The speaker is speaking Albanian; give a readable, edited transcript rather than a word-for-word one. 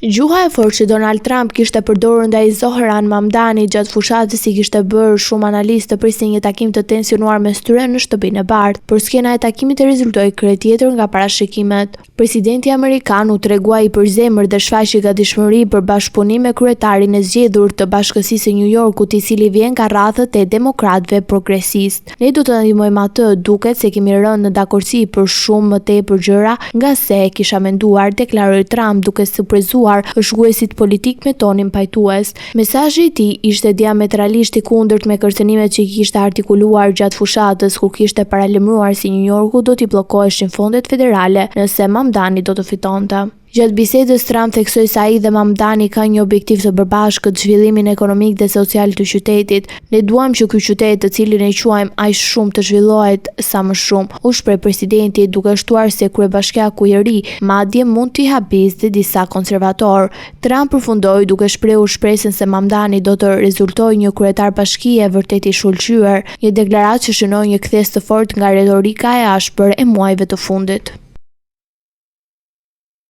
Gjuha e fortë që Donald Trump kishte përdorur ndaj Zohran Mamdani gjatë fushatës i kishte bërë shumë analistë të prisnin një takim të tensionuar mes tyre në Shtëpinë e Bardhë, por skena e takimit rezultoi krye tjetër nga parashikimet. Presidenti amerikan u tregua i përzemër dhe shfaqi gatishmëri për bashkëpunim me kryetarin e zgjedhur të Bashkësisë së New Yorkut, i cili vjen nga rrethët e demokratëve progresist. Ne do të ndihmojmë atë, duket se kemi rënë në dakordsi për shumë më tepër gjëra nga se e kisha menduar, deklaroi Trump duke surprizuar shkuesit politik me tonin pajtues. Mesazhi i tij ishte diametralisht i kundërt me kërcënimet që i kishte artikuluar gjatë fushatës, kur kishte paralajmëruar si New Yorku do t'i bllokoheshin fondet federale nëse Mamdani do të fitonte. Gjatë bisedës, Trump theksoi se ai dhe Mamdani kanë një objektiv të përbashkët, zhvillimin ekonomik dhe social të qytetit. Ne duam që ky qytet, të cilin e quajmë aq shumë, të zhvillohet sa më shumë, u shpreh presidenti, duke shtuar se kryebashkiaku i ri madje mund t'i habiste disa konservatorë. Trump përfundoi duke shprehur shpresën se Mamdani do të rezultojë një kryetar bashkie vërtet i shkëlqyer, një deklaratë që shënoi një kthes të fortë nga retorika e ashpër e muajve të fundit.